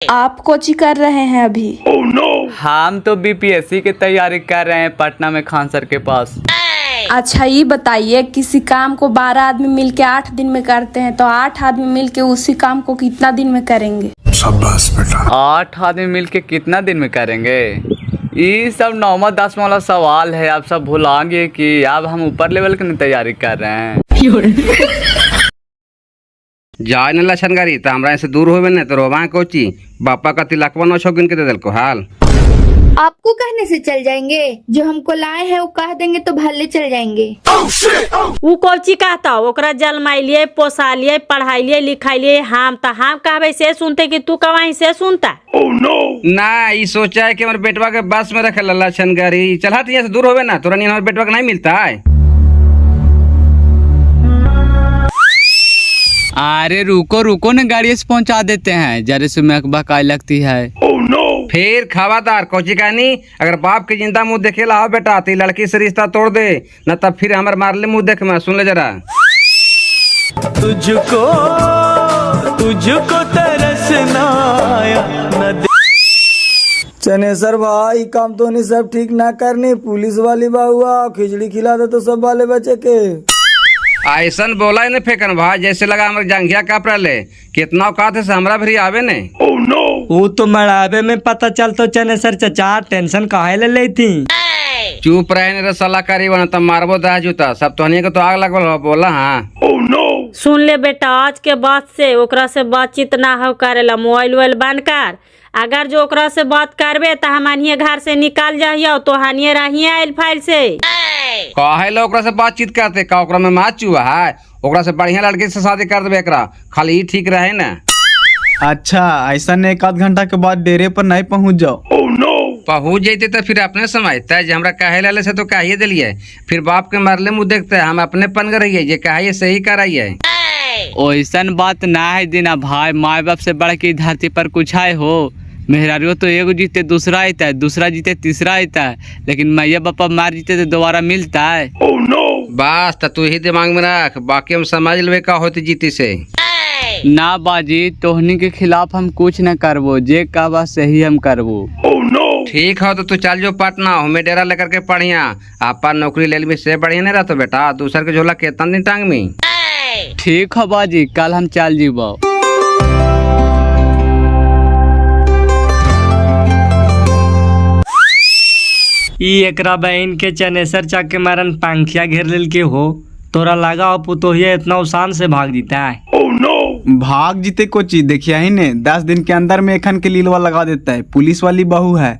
आप कोची कर रहे हैं अभी? हम तो बीपीएससी की तैयारी कर रहे हैं पटना में खान सर के पास। अच्छा ये बताइए, किसी काम को 12 आदमी मिलके 8 दिन में करते हैं तो 8 आदमी मिलके उसी काम को कितना दिन में करेंगे? शाबाश बेटा। 8 आदमी मिलके कितना दिन में करेंगे? ये सब 9वां 10वां वाला सवाल है। आप सब भुलाएंगे कि अब हम ऊपर लेवल की तैयारी कर रहे हैं। जाए न लक्षण गाड़ी तो हमरा से दूर होवे न तो रोवा कोची बापा का तिलकवा 9 शौकीन के दे दिल को हाल। आपको कहने से चल जाएंगे? जो हमको लाए हैं वो कह देंगे तो भले चल जाएंगे। वो कोची कहता ओकरा जलमाइलिए पोसालिए पढ़ाइलिए लिखाइलिए हम कहबे से सुनते कि तू कवाही से सुनता। ना ये सोचा है कि हमारे बेटवा के बस में रखे लक्षण गाड़ी चला यहाँ से दूर होवे ना तोरा हमारे बेटवा के नहीं मिलता है। अरे रुको रुको न गाड़ी से पहुंचा देते हैं। जरे से महकबा काय लगती है। फिर खबरदार कोची कहनी अगर बाप के जिंदा मुंह देखे ला बेटा तो लड़की से रिश्ता तोड़ दे न तब फिर हमारे मारले मुंह देख मैं सुन ले जरा। तुझको तरसना आया न चने सर भाई काम तो नहीं सब ठीक ना करनी पुलिस वाली बाहुआ खिचड़ी खिला दे तो सब वाले बच्चे के ऐसन बोला है न फेंकन भाई जैसे लगा हमारे जंघिया काप रहे कितना औकात है से हमरा भी आवे ने। वो तो मड़ावे में पता चल तो चने सर चचा टेंशन काहे ले ली थी। चुप रहे न सलाह करी वरना तब मारबो दाह जूता सब तोहनी को तो आग लगल बोला। हाँ सुन ले बेटा आज के बाद से ओकरा से बातचीत ना हो करेला मोबाइल वोबाइल बंद कर। अगर जो ओकरा से बात करबे तो हमानिये घर से निकाल जाइयो तो हानिये रहिए आइल फाइल से। काहे लो ओकरा से बातचीत करते का ओकरा में माच चुआ है ओकरा से बढ़िया लड़के से शादी कर देबे एकरा खाली ही ठीक रहे ना। अच्छा ऐसा ने 1 आध घंटा के बाद डेरे पर नहीं पहुंच जाओ। पहुंच जाते तो फिर अपने समझता है हमरा कहे लाले से तो कहिए दिलिए फिर बाप के मरले मुँह देखते है हम अपने पन रहिए जे कहिए सही कराइए। ओइसन बात ना है दीना भाई। माँ बाप से बढ़ के धरती पर कुछ है हो। मेहरारियों तो एगो जीते दूसरा आता है दूसरा जीते तीसरा आता है लेकिन मैया बापा मार जीते तो दोबारा मिलता है। बस तो तू ही दिमाग में रख बाकी हम समझ लेवे का होती जीती से। ना बाजी तोहनी के खिलाफ हम कुछ न करबो जे का बात सही हम करबो। ठीक है तो तू चल जो पटना हमें डेरा लेकर के पढ़िया आपा नौकरी ले ली से बढ़िया नहीं रहता बेटा दूसर के झोला केतना दिन टांग में। ठीक है बाजी कल हम चल जीबो। ई एकरा बहन के चनेसर चाक के मारन पंखिया घेर लेल के हो तोरा लगा हो पुतोहिया इतना उसान से भाग जीता है। भाग जीते कोची देखिया ही ने 10 दिन के अंदर में एखन के लीलवा लगा देता है। पुलिस वाली बहू है।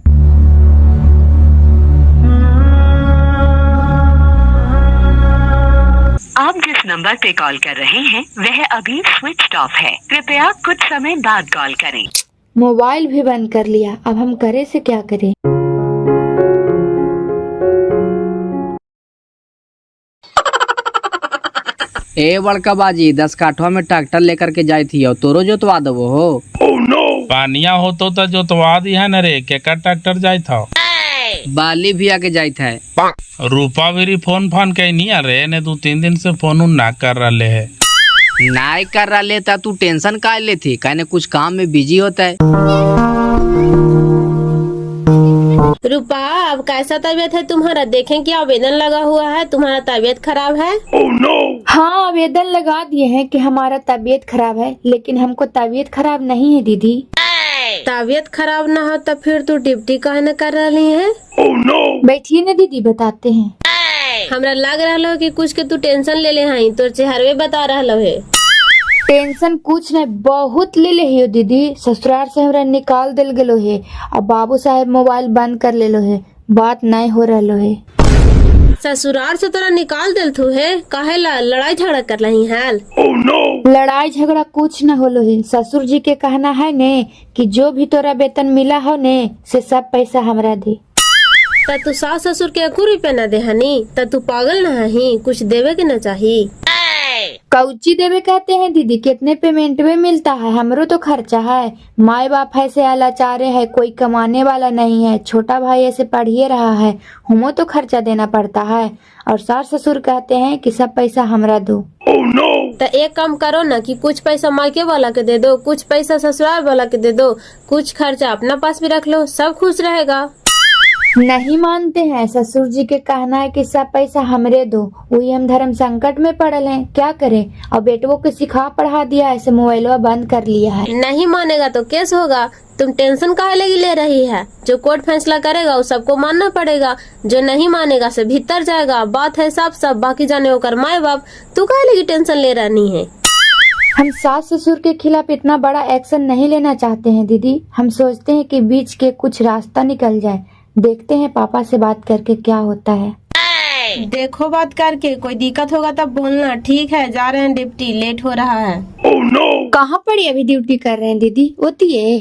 आप जिस नंबर पे कॉल कर रहे हैं वह अभी स्विच ऑफ है कृपया कुछ समय बाद कॉल करें। मोबाइल भी बंद कर लिया अब हम करे से क्या करें। ए बड़का बाजी 10 काठवा में ट्रैक्टर लेकर के जाई थी और तोरो जोतवा दबो हो। पानिया हो तो जोतवा दी है न रे केकर ट्रैक्टर जाई था। बाली भी आके जाई था। रूपा भी फोन कहीं नहीं आ रहे ने 2-3 दिन से फोन ना कर रहे है। नहीं कर रहा लेता तू टेंशन का ले थी कहने कुछ काम में बिजी होता है। रूपा अब कैसा तबीयत है तुम्हारा? देखें कि आवेदन लगा हुआ है तुम्हारा तबीयत खराब है। हाँ आवेदन लगा दिए हैं कि हमारा तबीयत खराब है लेकिन हमको तबीयत खराब नहीं है दीदी। तबीयत खराब ना हो तो फिर तू ड्यूटी काहे न कर रही है? बैठिए ना दीदी बताते हैं। हमरा लग रहा कि कुछ के तू टेंशन ले ले हई तोर चेहरवे बता रहा है। टेंशन कुछ नहीं बहुत ले ले हो दीदी। ससुराल से हमरा निकाल दिल गेलो है और बाबू साहब मोबाइल बंद कर लेलो है बात नहीं हो रहा है। ससुराल से तोरा निकाल दिल थू है काहे ला लड़ाई झगड़ा कर रही हाल। लड़ाई झगड़ा कुछ न होलो है। ससुर जी के कहना है ने कि जो भी तोरा वेतन मिला हो ने से सब पैसा हमरा दे। तू सास ससुर के 1 रुपया न दे हनी तू पागल न ही कुछ देवे के न चाहिए। कौची देवे कहते हैं दीदी कितने पेमेंट में मिलता है? हमरो तो खर्चा है। माए बाप ऐसे लाचारे है कोई कमाने वाला नहीं है। छोटा भाई ऐसे पढ़िए रहा है हमो तो खर्चा देना पड़ता है और सास ससुर कहते हैं कि सब पैसा हमरा दो। तो एक काम करो ना कि कुछ पैसा मायके वाला के दे दो, कुछ पैसा ससुराल वाला के दे दो, कुछ खर्चा अपना पास भी रख लो, सब खुश रहेगा। नहीं मानते हैं। ससुर जी के कहना है कि सब पैसा हमरे दो, वही हम धर्म संकट में पड़ल हैं, क्या करें। और बेटवो को सिखा पढ़ा दिया, ऐसे मोबाइल बंद कर लिया है। नहीं मानेगा तो केस होगा। तुम टेंशन काहे लगी ले रही है? जो कोर्ट फैसला करेगा वो सबको मानना पड़ेगा, जो नहीं मानेगा से भीतर जाएगा। बात है साफ साफ, बाकी जाने होकर माए बाप। तू काहे लगी टेंशन ले रही है? हम सास ससुर के खिलाफ इतना बड़ा एक्शन नहीं लेना चाहते हैं दीदी। हम सोचते हैं कि बीच के कुछ रास्ता निकल जाए। देखते हैं पापा से बात करके क्या होता है। देखो बात करके, कोई दिक्कत होगा तब बोलना। ठीक है, जा रहे हैं ड्यूटी, लेट हो रहा है। कहाँ पड़ी अभी ड्यूटी कर रहे हैं दीदी? होती है?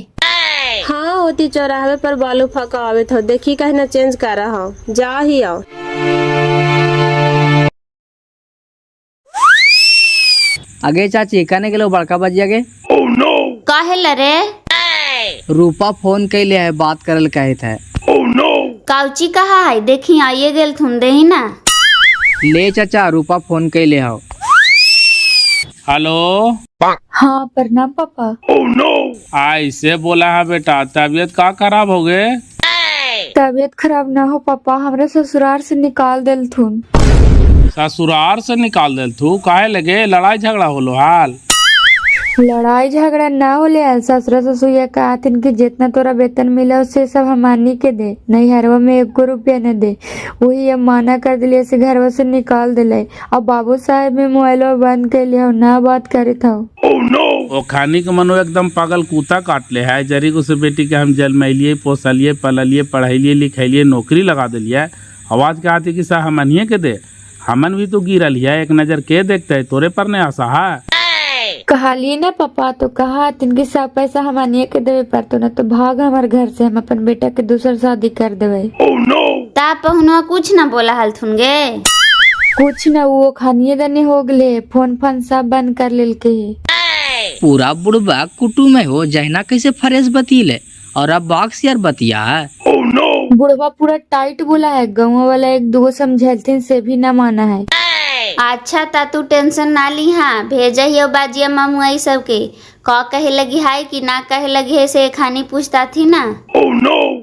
हाँ होती, चौराहे पर बालू फका आवे तो देखी कहीं ना चेंज कर रहा हूँ, जा ही आओ। आगे चाची कहने के लिए बड़का बजिया गे काहे लरे? रूपा फोन कैले है, बात करल कहे थे। काउची कहा है? देखी आइए गेल तुम दे ही ना। ले चाचा, रूपा फोन कैले हो। हेलो। हाँ प्रणाम पापा। ऐसे बोला है बेटा, तबीयत का खराब हो गए? तबीयत खराब ना हो पापा, हमरे ससुराल से निकाल दिल थुन। ससुराल से निकाल दिल तू? काहे लगे? लड़ाई झगड़ा होलो हाल? लड़ाई झगड़ा ना होले। ससुर ससुर कहा कि जितना तोरा वेतन मिला उससे सब हमानी के दे, नहीं हरवा में 1 रुपया न दे। वही अब माना कर दिले से घरवा से निकाल दिले। अब बाबू साहब में मोबाइल बंद कर लिया, ना बात करे था। वो खानी के मनो एकदम पागल कुत्ता काट ले है। जरी को से बेटी के हम जन्मैलिए, पोसलिए, पललिए, पढ़ैलिए, लिखैलिए, नौकरी लगा दिलिए। आवाज के आती कि सा हमनिए के दे। हमन भी तो गिरल है, एक नजर के देखते है, तोरे पर ने आशा है। कहा लिए ना पापा, तो कहा तिनके सब पैसा हमारे के देवे पर, तो ना तो भाग हमारे घर से, हम अपन बेटा के दूसर शादी कर देवे। ता पहुनवा कुछ ना बोला हाल थुन गे? कुछ ना, वो खानिए दने हो गले, फोन फान सब बंद कर लेल के। पूरा बुढ़बा कुटुम में हो जहना कैसे फ्रेश बतीले, और अब बॉक्स यार बतिया है। बुढ़वा पूरा टाइट बोला है, गाँव वाला 1-2 समझेलथिन से भी न माना है। अच्छा ता तू टेंशन ना ली। हाँ भेजा ही बाजिया मामुआई सबके का कहे लगी है कि ना कहे लगी है से खानी पूछता थी ना।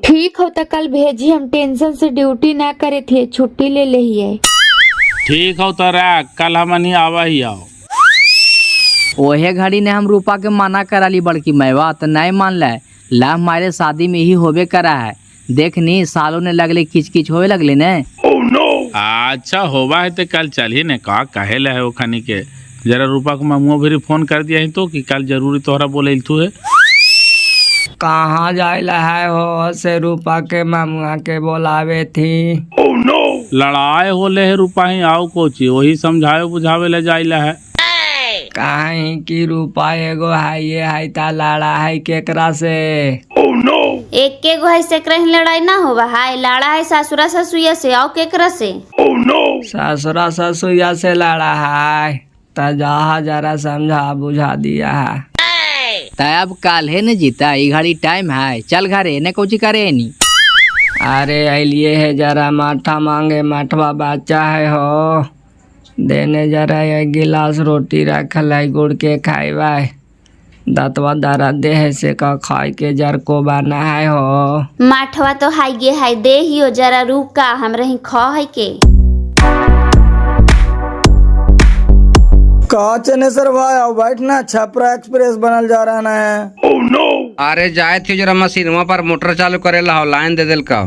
ठीक हो तो कल भेजी, हम टेंशन से ड्यूटी ना करे थे, छुट्टी ले ले ही है। ठीक हो तो रख, कल हमनी आवा ही आओ। ओहे घड़ी ने हम रूपा के मना करा ली बड़की मैवा, तो नहीं मान ले। ला हमारे शादी में ही होबे करा है, देखनी सालों ने लगले किच किच होवे लगले ने। अच्छा होवा है तो कल चल ही ने का कहे ले है वो खानी के। जरा रूपा को मामुआ भी फोन कर दिया है तो कि कल जरूरी तोहरा बोले तू है। कहाँ जायला है हो से रूपा के मामुआ के बोलावे थी। लड़ाई होले है रूपा ही आओ कोची, वही समझावे बुझावे ले जाइला है। कहीं की रूपा एगो है ये है ता लड़ा है केकरा से। एक के गो है से कहीं लड़ाई ना होवा है, लड़ा है ससुरा ससुया से आओ केकरा से। ससुरा ससुया से लड़ा है, ता जहा जरा समझा बुझा दिया है। तब काल है न जीता, ई घड़ी टाइम है, चल घरे ने कोची करे नी। अरे अलिए है जरा माठा मांगे, माठवा बच्चा है हो, देने जरा 1 गिलास रोटी रखल है, गुड़ के खाइबा। दतवा दरा दे से का खाए के जर को बना है हो। माठवा तो हाई गे है, दे ही हो जरा रुक का हम रही खा है के। कहा चनेसर भाई आओ बैठना, छपरा एक्सप्रेस बनल जा रहा है। अरे जाए थे जरा मशीनवा पर मोटर चालू करे ला, लाइन दे दिल का।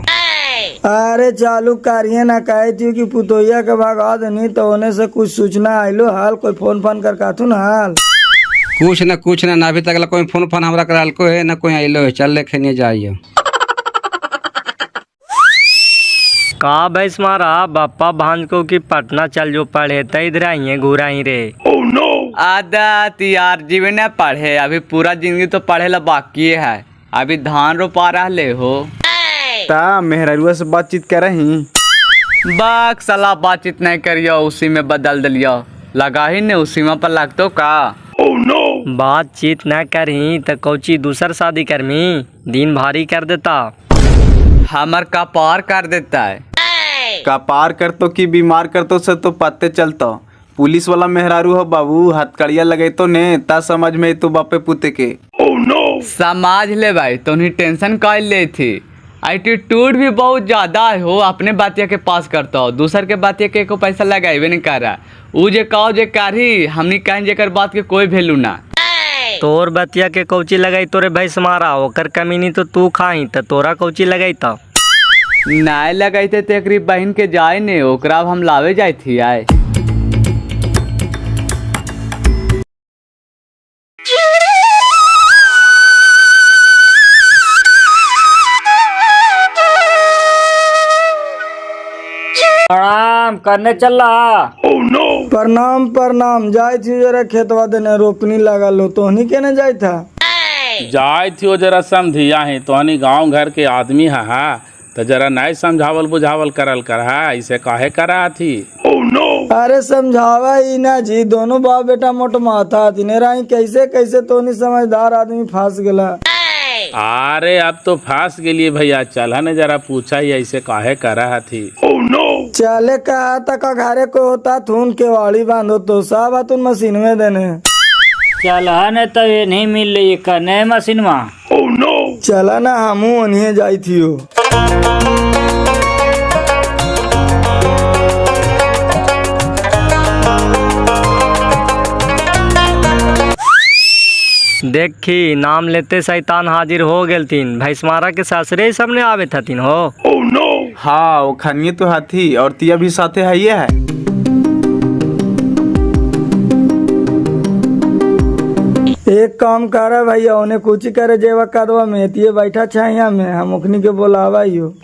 अरे चालू करिए ना, कहे थी कि पुतोहिया के भगा देनी तो होने से कुछ सूचना आइलो हाल, कोई फोन फान कर का ना हाल। कुछ ना अभी तक कोई फोन फान हमरा कराल को है ना कोई आइलो है, चल ले खेने जाइयो। का बैस मारा बापा भांज को कि पटना चल जो पढ़े तो इधर आइए घूरा ही रे। आदत यार जीवन ने पढ़े, अभी पूरा जिंदगी तो पढ़े ला बाकी है। अभी धान रोपा रहे हो ता मेहरुआ से बातचीत कर रही। बाक सलाह बातचीत नहीं करियो, उसी में बदल दिलियो। लगा ही ने उसी में पर लगतो का। बातचीत न करही तो कौची दूसर शादी करमी, दिन भारी कर देता। हमर कपार कर देता है। कपार कर तो कि बीमार कर तो से तो पत्ते चलता। पुलिस वाला मेहरारू हो बाबू, हथकड़िया लगे तो ने ता समझ में तो बापे पुते के। समझ ले भाई, तुमने टेंशन कर ले थी। एटीट्यूड भी बहुत ज्यादा हो, अपने बातिया के पास करता हो, दूसर के बातिया के को पैसा लगाए नहीं कर रहा। उ जे कहो जे कारी, हमनी कहें जेकर बात के कोई वैल्यू ना। तोर बतिया के कौची लगाई तोरे भैंस मारा, ओकर कमीनी तो तू खाई त तोरा कौची लगाई था। नाय लगाते तो एक बहन के जाए ने, ओकरा हम लावे जाए थी आए। प्रणाम करने चल रहा। प्रणाम प्रणाम। जाए थी जरा खेतवा देने, रोपनी लगल हो, तोहनी के न जाए था। जाए थी जरा समझिया है तो गांव घर के आदमी है तो जरा नहीं समझावल बुझावल करल कर है, ऐसे काहे करा थी। अरे समझावा ही ना जी, दोनों बाप बेटा मोट माथा तिने राई, कैसे कैसे तोनी समझदार आदमी फंस गला। अरे अब तो फंस गेलिए भैया, चल न जरा पूछा ही ऐसे काहे करा थी। चले कहा तक घरे को होता थून के वाड़ी बांधो तो सब तुम मशीन में देने। चल न तो ये नहीं मिल रही कने मशीन में। चला ना हमू उन्हें जाई थी। देखी नाम लेते शैतान हाजिर हो गेल तीन, भैंसमारा के सासरे सबने आवे थतीन हो। हाँ वो खनिए तो हाथी और तिया भी साथे है ये है। एक काम करे भैया, उन्हें कुछ करे जेवा कदवा में तिये बैठा छाया में, हम उखनी के बोलावा यो।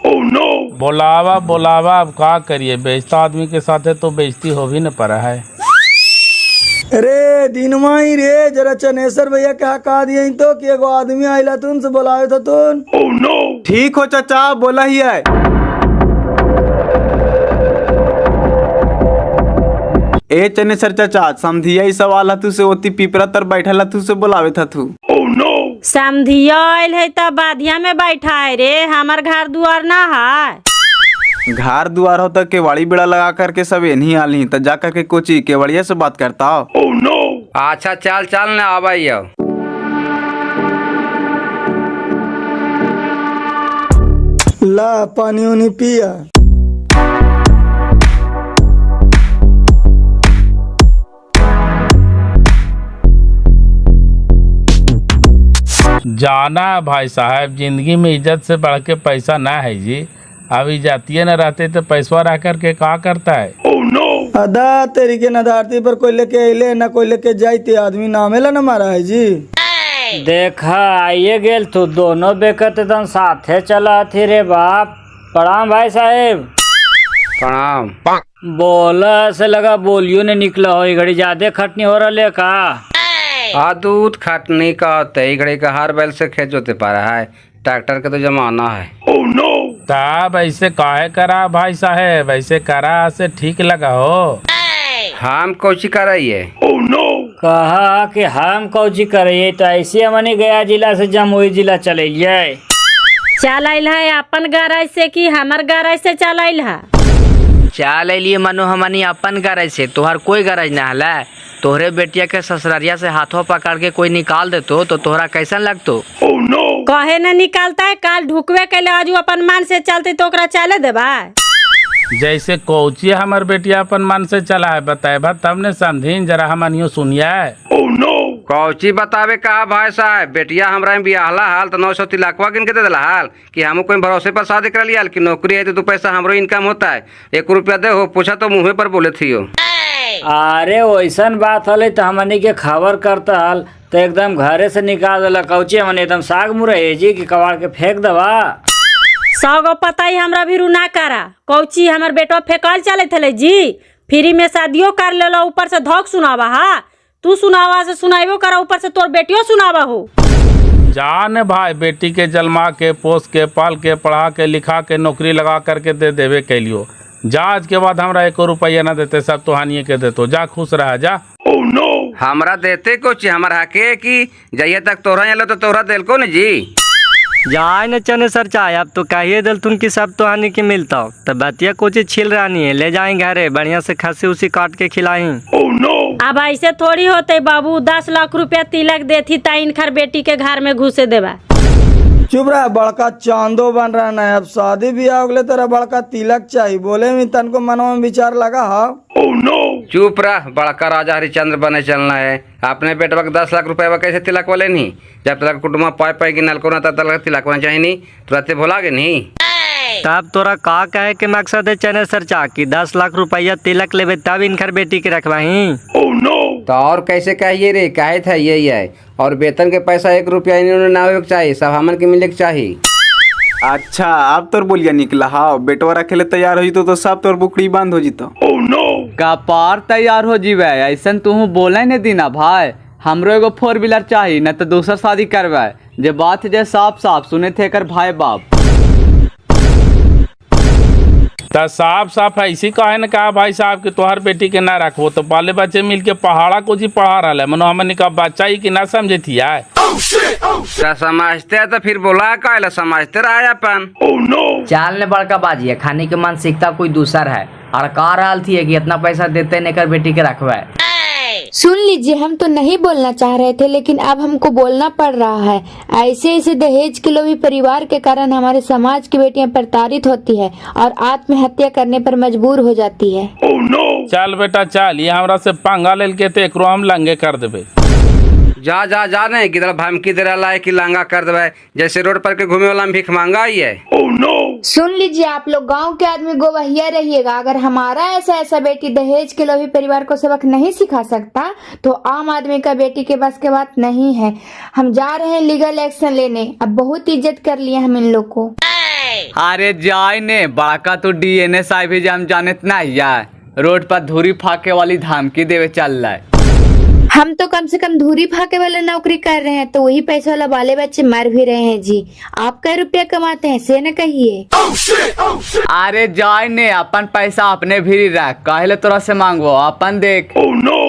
बोलावा बोलावा, अब का करिए, बेचता आदमी के साथे तो बेइज्जती हो भी न पड़ा है। अरे दिनमा ही रे, जरा चनेसर भैया कहा दिए तो कि एगो आदमी आइला तुमसे बोलावे था तुम। ठीक हो चाचा, बोला ही है। ए चनेसर चाचा, समझिया सवाल तू से ओती पिपरा तर बैठा तू से बोलावे था तू। समधिया आयल है तब बाधिया में बैठा है रे, हमार घर दुआर ना है। घर दुआर हो तो केवाड़ी बेड़ा लगा करके सब नहीं आली तो जा करके कोची केवड़िया से बात करता हो। अच्छा चल चल न आवाइयो। ला पानी उनी पिया। जाना भाई साहब, जिंदगी में इज्जत से बढ़ के पैसा ना है जी। अब इज्जतिये न रहते तो पैसा रह करके का करता है। अदा तेरी के नदारती पर कोई लेके अले न कोई लेके जाते, आदमी नामेला न मारा है जी। देखा आइए गेल तू, दोनों बेकत एकदम साथे चला थी रे बाप। प्रणाम भाई साहेब। प्रणाम। बोला से लगा बोलियो ने निकला हो, घड़ी ज्यादा खटनी हो रहा का। दूध खटनी का होते ही घड़ी का हर बैल से खेत जोते पा रहा है, ट्रैक्टर का तो जमाना है। तब ऐसे काहे करा भाई साहेब, ऐसे करा से ठीक लगा हो। हम कोची कराइए। कहा कि हम कौची करिए तो ऐसे हमने गया जिला से जमुई जिला चले जाए। चल आइल है अपन गराज से कि हमार गराज से चल आइल है। चल लिए मनो हमनी अपन गरज से, तोहर कोई गरज ना हला। तोहरे बेटिया के ससुरारिया से हाथों पकड़ के कोई निकाल देतो तो तोहरा कैसन लगतो। कहे न निकालता है, काल ढुकवे के आज अपन मन से चलते तो ओकरा चले देबा। जैसे कोची हमार बेटिया अपन मन से चला है बताएबा तब ने समझीन, जरा हमनियो सुनिया। कौची बतावे कहा भाई साहब, बेटिया हमरा बियाहला हाल तो 900 तिलकवा गिन के दे दिला हाल कि हम कोई भरोसे पर शादी कर लिया कि नौकरी है तो 2 पैसा हमरो इनकम होता है, 1 रुपया दे हो, पूछा तो मुँह पर बोले थी। अरे वैसन बात हले तो हमनी के खबर करता हल तो एकदम घरे से निकाल दिला। कौची हमने एकदम साग मुरई जी की कबाड़ के फेंक दवा। 100 गो पता ही हमरा भी रू ना करा। कौची हमार बेटवा फेंकल चले थे जी, फ्री में शादियों कर ले, ऊपर से धोख सुनावा। हा तू सुनावा से सुनाइबो करा, ऊपर से तोर बेटियों सुनावा हो। जान भाई, बेटी के जन्मा के पोस के पाल के पढ़ा के लिखा के नौकरी लगा करके दे देवे के लियो। जा आज के बाद हमरा 1 रुपया ना देते, सब तोहानिए के देतो। जा खुश रहा जा। हमरा देते कुछ हमारा हके कि जइए तक तोहरा आलो तो तोहरा दिल को न जी। जाए न चने सर चाहे अब तो कहिए दिल तुम की सब तो हानि के मिलता हो तो बतिया कुछ छिल रानी है ले जाएंगे घरे बढ़िया से खसी उसी काट के खिलाई। अब ऐसे थोड़ी होते बाबू, 10 लाख रुपया तिलक देती ता इनखर बेटी के घर में घुसे देवा। चुप रहा, बड़का चांदो बन रहा ना, अब शादी ब्याह हो गए तेरा बड़का तिलक चाहिए बोले में तन को मनवा में विचार लगा हा। चुप रह, बड़का राजा हरिचंद्र बने चलना है। अपने बेटवा के 10 लाख रुपए कैसे तिलक वाले नहीं, जब तक कुटुम्बा पाए पाए गिनल को ना तब तक तिलक होना चाहिए नहीं, तुरंत भुला गए नहीं। तब तोरा का कहे के मकसद है चने सर चा की 10 लाख रुपया तिलक लेवे तब इनखर बेटी के रखवाही। तो और कैसे कहिए रे, कहे था यही है। और वेतन के पैसा 1 रुपया इन्होंने ना हो चाहिए, सब हमन के मिले के चाहिए। अच्छा अब तोर बोलिया निकला हाँ, बेटवा रखे तैयार हो तो सब तोर बुकड़ी बंद हो जीतो। कपार तैयार हो जीवे ऐसन तू बोले न दीना भाई, हमरो एगो 4 व्हीलर चाहिए न तो दूसर शादी करवाए। जे बात जे साफ साफ सुने थे कर भाई बाप तो साफ साफ ऐसी कहे न कहा भाई साहब कि तोहर बेटी के ना रखो तो बाले बच्चे मिल के पहाड़ा कुछ ही पढ़ा रहा है, मनो हमने का बच्चा ही कि ना समझे थी आए। समझते तो फिर बोला कहला, समझते रहा अपन। चाल ने बड़का बाजी है, खाने की मानसिकता कोई दूसर है और कह रहा थी कि इतना पैसा देते नेकर बेटी के रखवाए। सुन लीजिए, हम तो नहीं बोलना चाह रहे थे लेकिन अब हमको बोलना पड़ रहा है। ऐसे ऐसे दहेज के लोभी परिवार के कारण हमारे समाज की बेटियां प्रताड़ित होती है और आत्महत्या करने पर मजबूर हो जाती है। चल बेटा चल, ये हमरा से पंगा लेल के ते एकरो हम लंगे कर देबे। जा जा जा नहीं किधर धमकी दे रहा है कि लांगा कर देवे, जैसे रोड पर के घूमे वाला में भीख मांगा ही है। सुन लीजिए, आप लोग गांव के आदमी गोवहिया रहिएगा। अगर हमारा ऐसा बेटी दहेज के लोभी परिवार को सबक नहीं सिखा सकता तो आम आदमी का बेटी के बस के बात नहीं है। हम जा रहे हैं लीगल एक्शन लेने। अब बहुत इज्जत कर लिया हम इन लोग को। अरे जाए ने बड़का तो DNA साहब भी हम जाने ना यार, रोड पर धूरी फाके वाली धमकी देवे चल रहा है। हम तो कम से कम धूरी फाके वाला नौकरी कर रहे हैं तो वही पैसा वाला बाले बच्चे मर भी रहे हैं जी। आप कई रुपया कमाते हैं से न कहिए। अरे जाए ने अपन पैसा अपने भी रख, कहले तोरा से मांगो अपन देख।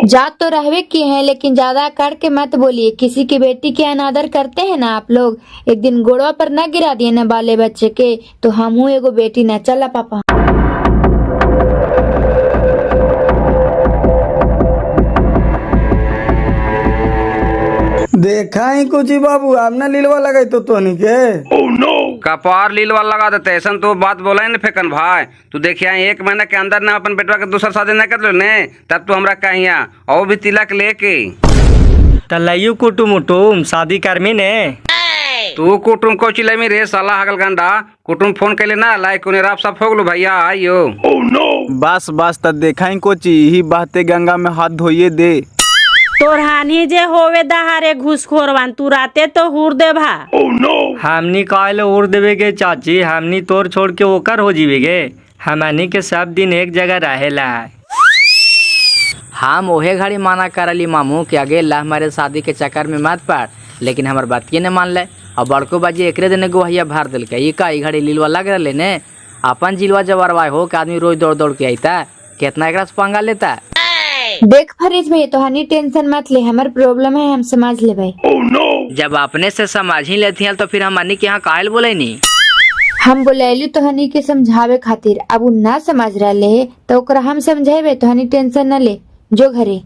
जा तो रहवे किए हैं लेकिन ज्यादा करके मत बोलिए। किसी की बेटी के अनादर करते हैं ना आप लोग। एक दिन गोड़वा पर न गिरा दिए न बाले बच्चे के तो हमहू एगो बेटी न। चला पापा। देखा ही कुछ ही बाबू, आपने लीलवा लगाई तो तोनी के। कपार लीलवा लगा देते ऐसा तो बात बोला है न फेकन भाई। तू देखिया 1 महीने के अंदर ना अपन बेटवा के दूसरा शादी न कर लो ने, तब तू हमरा कहिया और भी तिलक लेके तलयू कुटुम उटुम शादी करमी ने। तू कुटुम को चिल्लाई में रे साला हगल गंडा। कुटुम फोन कैले ना लाइक कोने राप सब हो गलो भैया आइयो। बस बस तब देखा ही कोची यही बातें गंगा में हाथ धोइए दे। तोर हानि जे होवे दहारे घूसखोरवान तू राते तो हुर दे भा। हमनी कहले उड़ देवे के चाची, हमनी तोर छोड़ के ओकर हो जीवे गे। हमनी के सब दिन एक जगह रहेला। हम ओहे घड़ी माना करली मामू कि अगे ला हमारे शादी के चक्कर में मत पड़, लेकिन हमार बात के न मान ले। और बड़को बाजी एकरे दिन गोहिया भर दिल के का घड़ी लीलवा लग रहे ने। अपन जिलवा जबरवा हो कि आदमी रोज दौड़ दौड़ के आईता, कितना एकरा से पंगा लेता। देख फरीद भाई, तो हनी टेंशन मत ले, हमार प्रॉब्लम है हम समझ ले भाई। जब अपने से समझ ही लेती हैं तो फिर हमनी के यहाँ कायल बोले नहीं। हम बोलैली तो हनी के समझावे खातिर, अब उ ना समझ रहे तो ओकरा हम समझेबे तो हनी टेंशन न ले, जो घरे।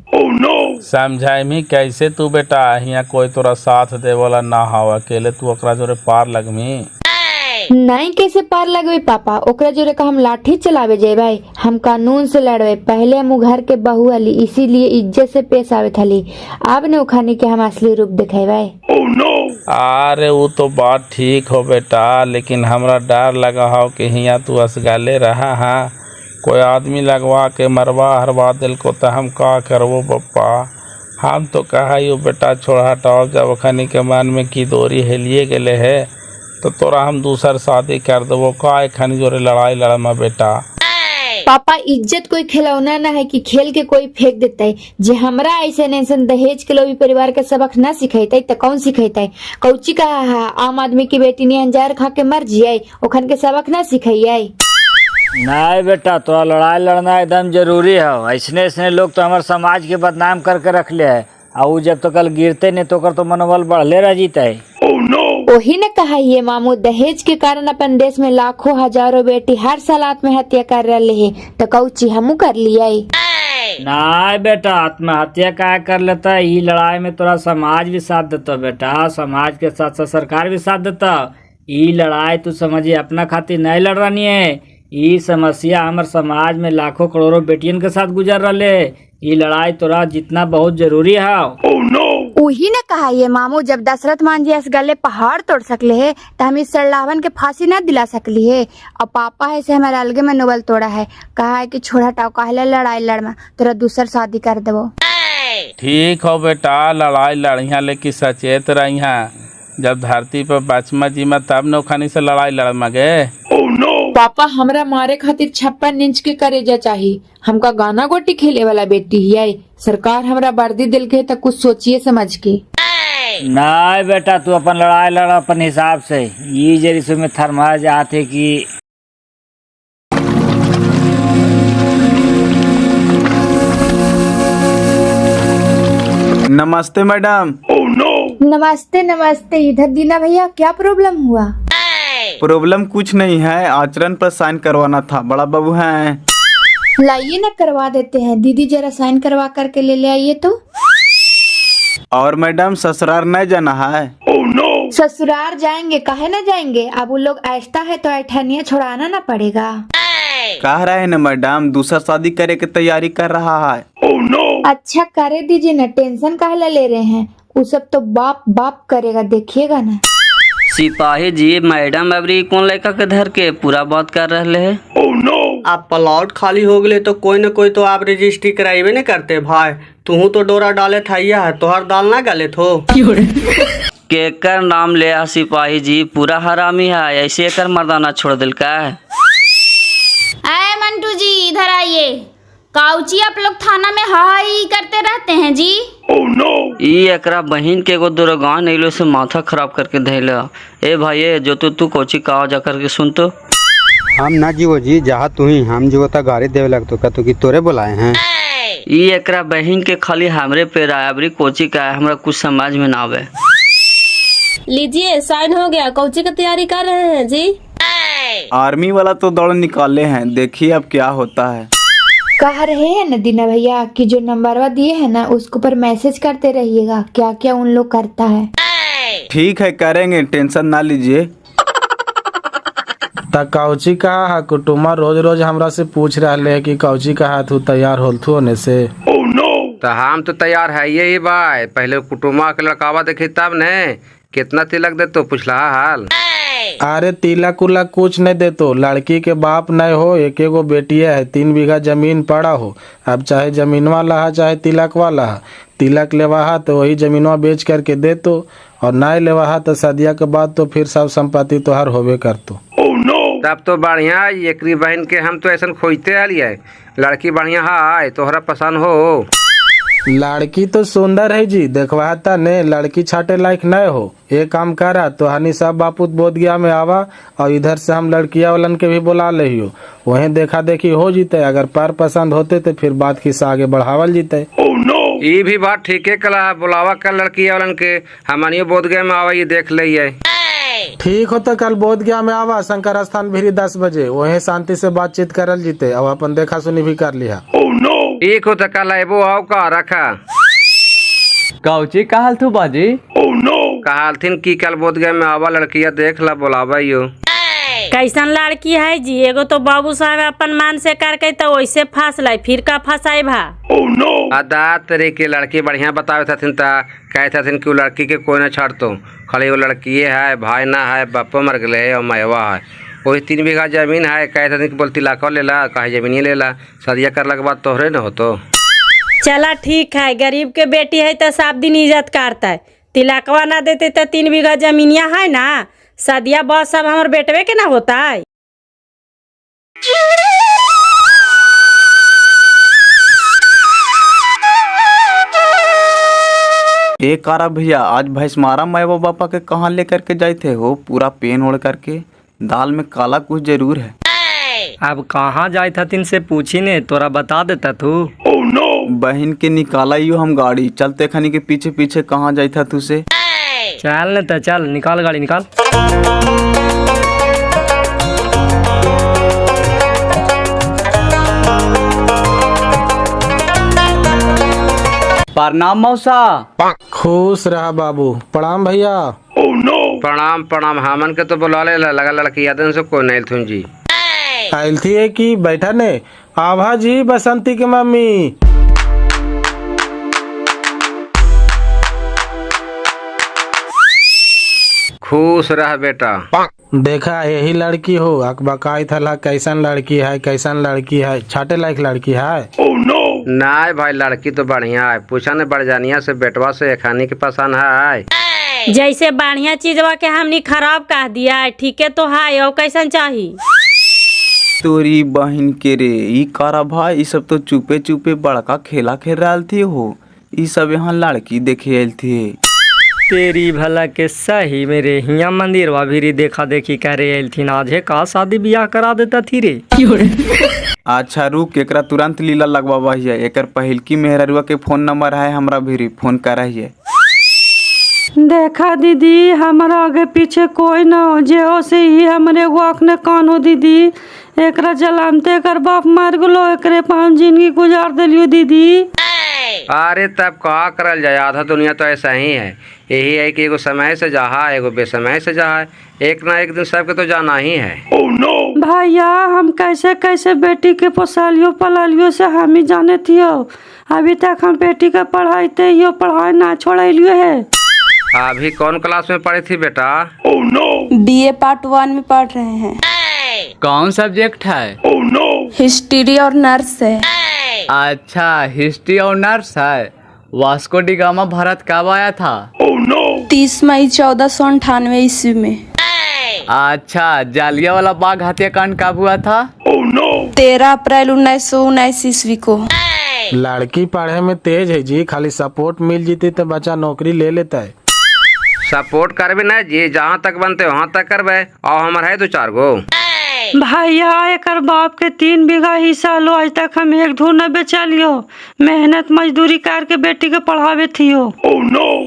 समझाई में कैसे तू बेटा, यहाँ कोई तोरा साथ दे वाला ना हो, अकेले तू ओकरा जोरे पार लगमी। नहीं कैसे पार लगवे पापा, ओकरा जोरे का हम लाठी चलावे जाए भाई। हम कानून से लड़वे, पहले हम घर के बहू वाली इसीलिए इज्जत से पेश आवे थाली। अब ने उखानी के हम असली रूप दिखाए भाई। अरे वो तो बात ठीक हो बेटा, लेकिन हमरा डर लगा हो कि यहाँ तू असगाले रहा है, कोई आदमी लगवा के मरवा हरवा दिल को तो हम का करवो पप्पा। हम तो कहा यो बेटा छोड़ हटाओ, जब खानी के मन में की दोरी हेलिए गले है तो तोरा हम दूसर शादी कर देवो का खानी जोरे लड़ाई लड़मा बेटा। पापा इज्जत कोई खिलौना ना है कि खेल के कोई फेंक देता है। जे हमरा ऐसे ऐसा दहेज के लोभी परिवार के सबक ना सिखाई तो कौन सिखाई। कौची कहा है आम आदमी की बेटी ने अंजार खा के मर जिये, ओखन के सबक ना सिखाई। नहीं बेटा, तोरा लड़ाई लड़ना एकदम जरूरी है। ऐसने ऐसने लोग तो हमारे समाज के बदनाम करके रख ले है, और जब तो कल गिरते नहीं तो कर तो मनोबल बढ़ले रह जीता है। वही ने कहा ये मामू, दहेज के कारण अपन देश में लाखों हजारों बेटी हर साल आत्महत्या कर रहे है, तो कौची हमू कर लिया। ना बेटा, आत्महत्या का कर लेता, ये लड़ाई में तोरा समाज भी साथ देता बेटा, समाज के साथ साथ सरकार भी साथ देता। ये लड़ाई तू समझिए अपना खातिर नहीं लड़ रही है, ये समस्या हमारे समाज में लाखों करोड़ों बेटियन के साथ गुजर रहे। ये लड़ाई तोरा जितना बहुत जरूरी है। वही ने कहा ये मामू, जब दशरथ मान जी इस गले पहाड़ तोड़ सकले है तो हम इस सरलावन के फांसी न दिला सकली है। और पापा है से हमारे अलगे में नोबल तोड़ा है, कहा है कि छोड़ा टाव काहे लड़ाई लड़मा, तोरा दूसर शादी कर देवो। ठीक हो बेटा, लड़ाई लड़िया लेकिन सचेत रहिया, जब धरती पर बचमा जीमा तब नौखानी से लड़ाई लड़ मगे। पापा हमरा मारे खातिर 56 इंच के करेजा चाहिए, हमका गाना गोटी खेले वाला बेटी है। सरकार हमरा वर्दी दिल के तो कुछ सोचिए समझ के। नहीं बेटा, तू अपन लड़ाई लड़ अपन हिसाब से, ये जरिसो में थरमा जाते कि नमस्ते मैडम। नमस्ते नमस्ते। इधर दीना भैया, क्या प्रॉब्लम हुआ? प्रॉब्लम कुछ नहीं है, आचरण पर साइन करवाना था, बड़ा बाबू हैं। लाइए ना करवा देते हैं, दीदी जरा साइन करवा करके ले आइए तो। और मैडम ससुराल नहीं जाना है? ससुराल जाएंगे, काहे ना जाएंगे, अब वो लोग ऐसा है तो ऐठनिया छोड़ाना ना पड़ेगा। कह रहे हैं ना मैडम, दूसरा शादी करे की तैयारी कर रहा है। अच्छा करे दीजिए ना, टेंशन काहे ले रहे हैं, वो सब तो बाप बाप करेगा, देखिएगा ना। सिपाही जी, मैडम अबरी कौन लड़का के धर के पूरा बात कर रहे है। आप प्लॉट खाली हो गए तो कोई न कोई तो आप रजिस्ट्री कराइबे न करते भाई, तू तो डोरा डाले थाइया है, तोहर दाल ना गले थो। केकर नाम ले आ सिपाही जी, पूरा हरामी है, ऐसे एकर मर्दाना छोड़ दिल का। आए मंटू जी, इधर आइए। काउची आप लोग थाना में हाई करते रहते हैं जी? ई एकरा बहन के एगो दुर्गान एलो से माथा खराब करके धैला। ए भाई, जो तू कोची कहा जा करके सुन तो। हम ना जीवो जी, जहाँ तू ही हम जीवो ता गाड़ी देवे लगतो का तो कि तोरे बुलाए हैं। ई एकरा बहन के खाली हमरे पे रायबरी कोची का है, हमरा कुछ समझ में ना आवे। लीजिए साइन हो गया, कौची की तैयारी कर रहे हैं जी? आर्मी वाला तो दौड़ निकाले हैं, देखिए अब क्या होता है। कह रहे हैं ना दीना भैया कि जो नंबरवा दिए है ना उसको पर मैसेज करते रहिएगा, क्या क्या उन लोग करता है। ठीक है करेंगे, टेंशन ना लीजिए। कौची कहा है, कुटुम्बा रोज रोज हमरा से पूछ रहे है कि कौची कहा तू तैयार होलथू होने से। तो हम तो तैयार है यही भाई, पहले कुटुम्बा के लड़कावा देखे तब ने, कितना तिलक दे तो पूछला हाल। अरे तिलक उलक कुछ नहीं दे, तो लड़की के बाप नहीं हो, एक एगो बेटिया है, 3 बीघा जमीन पड़ा हो, अब चाहे जमीन वाला है चाहे तिलक वाला है, तिलक लेवा है तो वही जमीनवा बेच करके दे तो, और नहीं लेवा है तो शादिया के बाद तो फिर सब संपत्ति तोहर होबे कर तो। तब तो बढ़िया, एकरी बहन के हम तो ऐसा खोजते आलिए, लड़की बढ़िया है, तोहरा पसंद हो। लड़की तो सुंदर है जी, देखवाता ने, लड़की छाटे लायक नहीं हो, एक काम करा तो हनी सब बापूत बोध गया में आवा, और इधर से हम लड़किया वालन के भी बुला ले हो, वहीं देखा देखी हो जीते, अगर पर पसंद होते तो फिर बात खिस्सा आगे बढ़ावल जीते। ये भी बात ठीक है, कला बुलावा कर लड़किया वालन के, हमनियो बोध गया में आवा, ये देख ले। ठीक हो तो कल बोध गया में आवा, शंकर स्थान भी 10 बजे, वहीं शांति से बातचीत करल जीते, अब अपन देखा सुनी भी कर लिया। ठीक हो तो कल आबो, आओ का रखा। कौची कहल तू बाजी? कहलथिन की कल बोध गया में आवा, लड़किया देख ला, बुलावा यो। कैसन लड़की है जी? एगो तो बाबू साहब अपन मान से करके तो वैसे फांस लाई, फिर का फंसाई भा। अदा तेरे के लड़की बढ़िया बतावे थथिन ता, कहे थथिन कि लड़की के कोई न छाड़ तो, खाली वो लड़की है, भाई ना है, बापा मर गए और मैवा है, वही 3 बीघा जमीन है, कहे थथिन कि बोलती लाखों लेला, कहे जमीन लेला, शादिया करला के बाद तोहरे न हो तो। चला ठीक है, गरीब के बेटी है तो सब दिन इज्जत करता है, तिलकवा ना देते तो 3 बीघा जमीनिया है ना, सदिया बस सब हमारे बेटवे के ना होता है। एक कारा भैया, आज भैंस मारा मैं वो पापा के कहाँ लेकर के जाए थे हो, पूरा पेन ओढ़ करके, दाल में काला कुछ जरूर है। अब कहाँ जाए था तीन से पूछी ने, तोरा बता देता तू। बहन के निकाला ही हो हम गाड़ी, चलते खनी के पीछे पीछे कहाँ जाए था तुसे। चल न तो चल, निकाल गाड़ी निकाल। प्रणाम मौसा। खुश रहा बाबू। प्रणाम भैया। प्रणाम प्रणाम। हमन के तो बुला ले लगा लड़की यादन से कोई नहीं थुन जी आयल थी कि बैठा ने आभा जी बसंती के मम्मी। खुश रह बेटा। देखा यही लड़की हो अकबकाई थला कैसन लड़की है छाटे लायक लड़की है। नहीं भाई लड़की तो बढ़िया है। पूछा ने बड़जानिया से बेटवा से खानी के पसंद है। जैसे बढ़िया चीजवा के हमनी खराब कह दिया है, ठीक है तो है और कैसन चाहिए। तोरी बहन के रे ई कारा भाई, ई सब तो चुपे चुपे बड़का खेला खेल रहा थी हो। ई सब यहाँ लड़की देखे आयल थे। तेरी भला के सही मेरे हिया मंदिर भी देखा देखी करे आयल थी। आज का शादी ब्याह करा देता थी रे। अच्छा रुक, एकरा तुरंत लीला लगवा है। एकर पहिल की मेहररुआ के फोन नंबर है हमरा भी, फोन कर है। देखा दीदी हमारा आगे पीछे कोई ना हो, जे हो से ही हमारे वाक ने कान हो दीदी। एकरा जलामते कर बाप मार गलो, एकरे पाम जिंदगी गुजार दिलियो दीदी। अरे तब का करल जाए, आधा दुनिया तो ऐसा ही है। यही है कि एगो समय से जहा एगो बेसमय से जहा, एक ना एक दिन सबके तो जाना ही है। भैया हम कैसे कैसे बेटी के पोसालियो पलालियो से हम ही जाने थियो। अभी तक हम बेटी का पढ़ाई ना छोड़लियो है। अभी कौन क्लास में पढ़ी थी बेटा? BA पार्ट 1 में पढ़ रहे हैं। कौन सब्जेक्ट है? हिस्ट्री और नर्स है। अच्छा हिस्ट्री और नर्स है। वास्को डी गामा भारत कब आया था? 30 मई 1498 ईस्वी में। अच्छा जालियावाला बाग हत्याकांड कब हुआ था? 13 अप्रैल 1919 ईस्वी को। लड़की पढ़े में तेज है जी, खाली सपोर्ट मिल जीती तो बच्चा नौकरी ले लेता है। सपोर्ट करबे ना जी, जहाँ तक बनते वहाँ तक करबे। और हमार है 2-4 गो। भैया एकर बाप के 3 बीघा हिस्सा लो, आज तक हम एक धूर न बेचालियो। मेहनत मजदूरी करके बेटी के पढ़ावे थियो।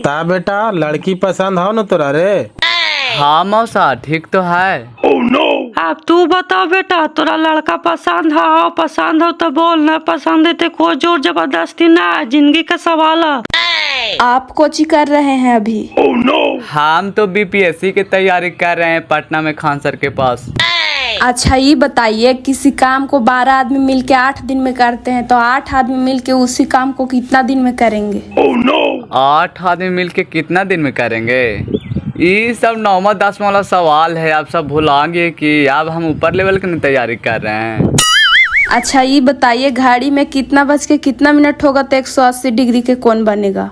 ता बेटा लड़की पसंद हो न तोरा रे? हाँ मौसा ठीक तो है। अब तू बताओ बेटा, तोरा लड़का पसंद हो तो बोल, न पसंद है तो कोई जोर जबरदस्ती ना, जिंदगी का सवाल है। आप कोची कर रहे हैं अभी? हम तो BPSC की तैयारी कर रहे हैं पटना में खान सर के पास। अच्छा ये बताइए, किसी काम को 12 आदमी मिलके 8 दिन में करते हैं तो 8 आदमी मिलके उसी काम को कितना दिन में करेंगे? 8 आदमी मिलके कितना दिन में करेंगे? ये सब 9वां 10वां वाला सवाल है। आप सब भुलाएंगे कि अब हम ऊपर लेवल की तैयारी कर रहे हैं। अच्छा ये बताइए, घड़ी में कितना बज के कितना मिनट होगा तो 180 डिग्री के कौन बनेगा?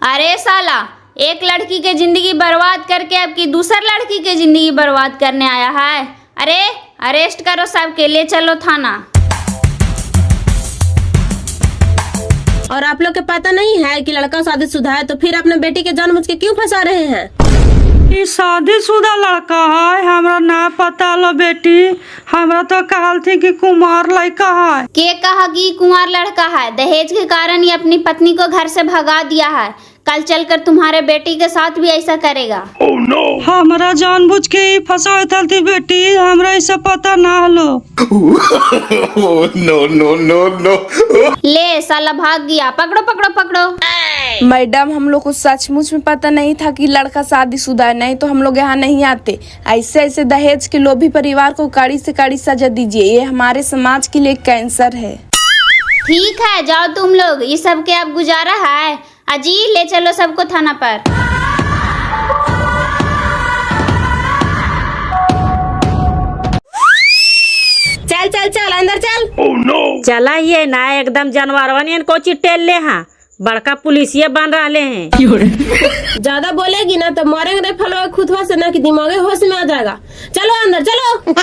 अरे साला, एक लड़की के जिंदगी बर्बाद करके अब की दूसर लड़की के जिंदगी बर्बाद करने आया है। अरे अरेस्ट करो सबके, ले चलो थाना। और आप लोग के पता नहीं है कि लड़का शादीशुदा है, तो फिर अपने बेटी के जानबूझ के क्यों फंसा रहे हैं? ये शादीशुदा लड़का है, हमरा ना पता लो बेटी। हमरा तो कहल थी कि कुमार लड़का है। के कहा कि कुंवार लड़का है? दहेज के कारण ये अपनी पत्नी को घर से भगा दिया है। कल चलकर तुम्हारे बेटी के साथ भी ऐसा करेगा। हमरा जानबूझ के ही फंसा थी बेटी, हमरा ऐसा पता ना हलो। नो। ले साला भाग गया, पकड़ो पकड़ो पकड़ो। मैडम हम लोग को सचमुच में पता नहीं था कि लड़का शादीशुदा है, नहीं तो हम लोग यहाँ नहीं आते। ऐसे दहेज के लोभी परिवार को कड़ी से कड़ी सजा दीजिए, ये हमारे समाज के लिए कैंसर है। ठीक है जाओ तुम लोग, ये सब के अब गुजारा है। अजी ले चलो सबको थाना पर। चल चल चल अंदर चल। चला ये ना एकदम जानवर को चिट्टेल ले। हाँ बड़का पुलिसिया बन रहे हैं। ज्यादा बोलेगी ना तो मारेंगे रे फलवा खुदवा से ना कि दिमागे होश में आ जाएगा। चलो अंदर चलो।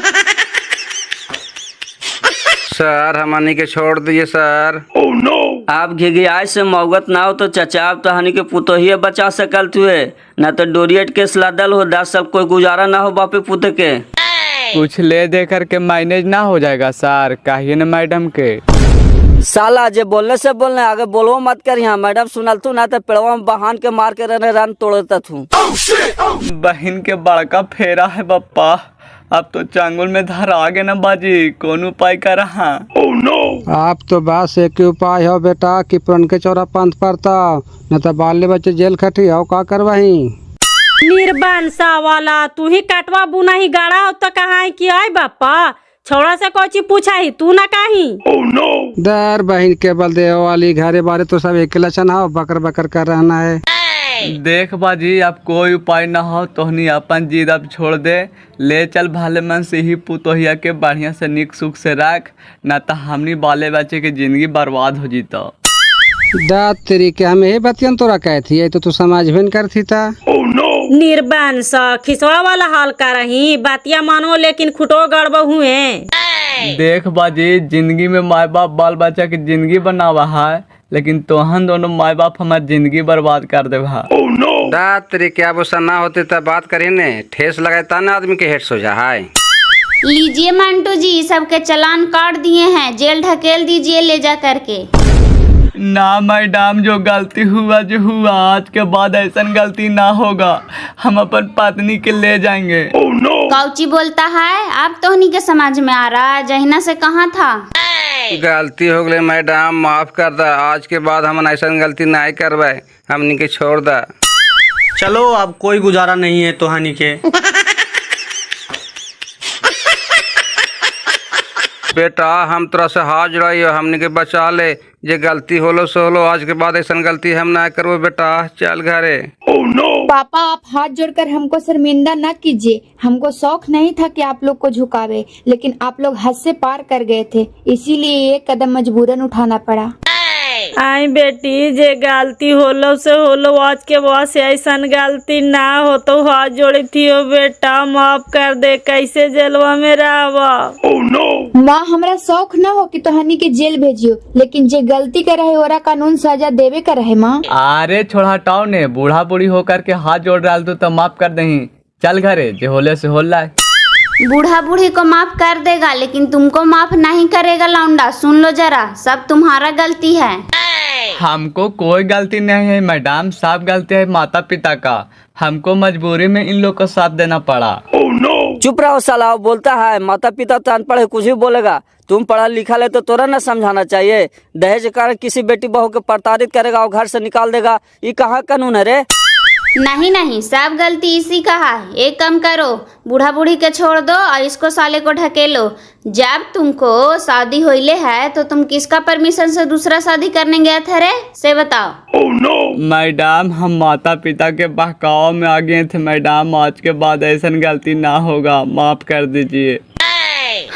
सर हमनी के छोड़ दीजिए सर। आप घिघियाई से मौगत ना हो तो चचा आप तो हनी के पुतोहिए बचा सकल तुए, ना तो डोरियट के सलादल हो 10 साल कोई गुजारा ना हो बापे पुते के। कुछ ले दे करके मैनेज ना हो जाएगा सर, कहिए न मैडम के। साला जे बोलने से बोलने आगे बोलवो मत कर यहाँ मैडम सुनल तू ना तो पेड़वा में बहान के मार के रहने रन तोड़ता तू। बहन के बड़का फेरा है बप्पा, अब तो चांगुल में धार आगे न बाजी, कौन उपाय कर रहा? आप तो बस एक ही उपाय हो बेटा कि पुरन के चौरा पंथ पड़ता न तो बाल बच्चे जेल खटी हो का करवाही। निर्बन सा वाला तू ही कटवा बुना ही गाड़ा हो तो कहा है कि आई बापा छोड़ा से कोची पूछा ही तू ना कहीं। दर बहन के बल दे वाली घरे बारे तो सब एक लक्षण हो, बकर बकर कर रहना है। देख बाजी अब कोई उपाय न हो तोहनी अपन जिद अब छोड़ दे, ले चल भाले मन से ही पुतोहिया के बढ़िया से निक सुख से रख, न तो हमनी बाले बच्चे की जिंदगी बर्बाद हो जीता। दात तेरी के हमें ये बतियन तोरा कहती है तो तू समझ भी नहीं करती था। निर्बन सा खिसवा वाला हाल कर रही बातिया मानो लेकिन खुटो गड़बड़ हुए। देख बाजी जिंदगी में माँ बाप बाल बच्चा की जिंदगी बनावा है, लेकिन तोहन दोनों माँ बाप हमारी जिंदगी बर्बाद कर दे भा। दात तेरी क्या गुस्सा ना होती तब बात करी ने, ठेस लगाता ना आदमी के हेड सोजा है। लीजिए मंटू जी सबके चालान काट दिए हैं, जेल ढकेल दीजिए ले जा करके। ना मैडम जो गलती हुआ जो हुआ आज के बाद ऐसा गलती ना होगा, हम अपन पत्नी के ले जाएंगे। कौची बोलता है आप तो नहीं के समझ में आ रहा, जहिना से कहाँ था। गलती हो गई मैडम माफ कर दा, आज के बाद हम ऐसा गलती नहीं करवाए, हमनी के छोड़ दा। चलो अब कोई गुजारा नहीं है तोहानी के। बेटा हम तोरा से हाथ जोड़ाई हमनी के बचा ले, जे गलती होलो सो होलो, आज के बाद ऐसा गलती हम ना करो बेटा, चल घरे। पापा आप हाथ जोड़कर हमको शर्मिंदा न कीजिए, हमको शौक नहीं था कि आप लोग को झुकावे, लेकिन आप लोग हद से पार कर गए थे, इसीलिए ये कदम मजबूरन उठाना पड़ा। आई बेटी जे गलती होलो से होलो, आज के बाद से ऐसा गलती ना हो तो हाथ जोड़ी थी हो बेटा, माफ कर दे, कैसे जेलवा में रहवा। माँ हमरा शौक न हो कि तोहनी के जेल भेजियो, लेकिन जे गलती कर रहे ओरा कानून सजा देवे कर रहे। माँ अरे छोड़ा हटाओ ने, बूढ़ा बूढ़ी होकर के हाथ जोड़ डाल दो तो माफ कर दही, चल घरे जे होले से होला। बूढ़ा बूढ़ी को माफ कर देगा लेकिन तुमको माफ नहीं करेगा लौंडा, सुन लो जरा, सब तुम्हारा गलती है। हमको कोई गलती नहीं है मैडम, सब गलती है माता पिता का, हमको मजबूरी में इन लोग को साथ देना पड़ा। चुप रहो साला, बोलता है माता पिता तो अनपढ़ है कुछ भी बोलेगा, तुम पढ़ा लिखा ले तो तोरा न समझाना चाहिए। दहेज के कारण किसी बेटी बहू को प्रताड़ित करेगा और घर से निकाल देगा, ये कहाँ कानून है रे। नहीं नहीं सब गलती इसी का है, एक काम करो बूढ़ा बूढ़ी के छोड़ दो और इसको साले को ढकेलो। जब तुमको शादी होइले है तो तुम किसका परमिशन से दूसरा शादी करने गया था रे, से बताओ। मैडम हम माता पिता के बहकाव में आ गए थे मैडम, आज के बाद ऐसा गलती ना होगा, माफ कर दीजिए।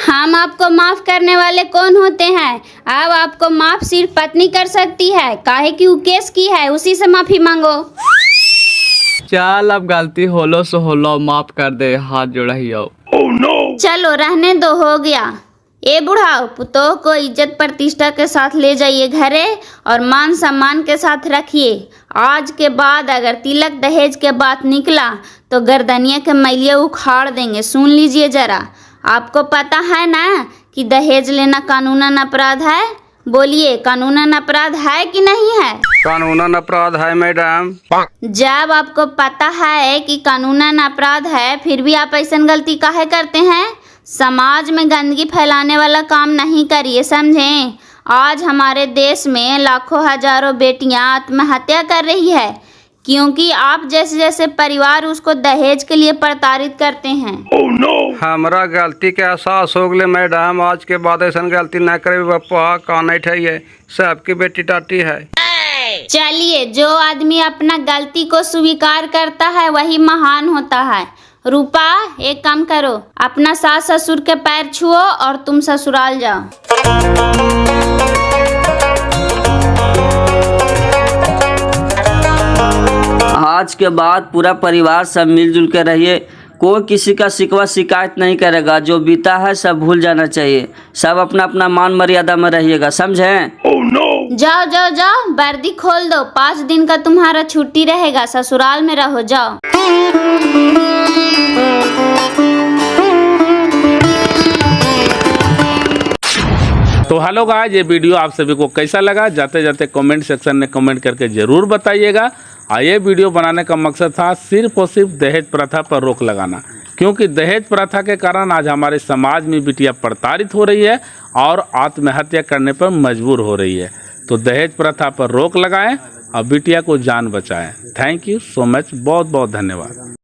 हम आपको माफ करने वाले कौन होते हैं, अब आपको माफ सिर्फ पत्नी कर सकती है, काहे कि वो केस की है, उसी से माफी मांगो। चल अब गलती होलो सो होलो, माफ कर दे, हाथ जोड़ियो। चलो रहने दो, हो गया। ए बुढ़ाओ पुतोह को इज्जत प्रतिष्ठा के साथ ले जाइए घरे और मान सम्मान के साथ रखिए। आज के बाद अगर तिलक दहेज के बात निकला तो गर्दनिया के मैलिया उखाड़ देंगे, सुन लीजिए जरा। आपको पता है ना कि दहेज लेना कानूनन अपराध है, बोलिए कानूनन अपराध है कि नहीं है। कानूनन अपराध है मैडम। जब आपको पता है कि कानूनन अपराध है फिर भी आप ऐसा गलती काहे करते हैं। समाज में गंदगी फैलाने वाला काम नहीं करिए, समझें। आज हमारे देश में लाखों हजारों बेटियां आत्महत्या कर रही है क्योंकि आप जैसे जैसे परिवार उसको दहेज के लिए प्रताड़ित करते हैं। हमारा गलती के एहसास हो गए मैडम, आज के बाद ऐसा गलती न करे बापा, कान है सबकी बेटी टाटी है। चलिए जो आदमी अपना गलती को स्वीकार करता है वही महान होता है। रूपा एक काम करो, अपना सास ससुर के पैर छुओ और तुम ससुराल जाओ। आज के बाद पूरा परिवार सब मिलजुल कर रहिए, कोई किसी का शिकवा शिकायत नहीं करेगा, जो बीता है सब भूल जाना चाहिए, सब अपना अपना मान मर्यादा में रहिएगा, समझें। जाओ जाओ जाओ, वर्दी खोल दो, 5 दिन का तुम्हारा छुट्टी रहेगा, ससुराल में रहो, जाओ। हेलो गाइस, ये वीडियो आप सभी को कैसा लगा जाते जाते कमेंट सेक्शन में कमेंट करके ज़रूर बताइएगा। और ये वीडियो बनाने का मकसद था सिर्फ और सिर्फ दहेज प्रथा पर रोक लगाना, क्योंकि दहेज प्रथा के कारण आज हमारे समाज में बिटिया प्रताड़ित हो रही है और आत्महत्या करने पर मजबूर हो रही है। तो दहेज प्रथा पर रोक लगाएं और बिटिया को जान बचाएं। थैंक यू सो मच, बहुत बहुत धन्यवाद।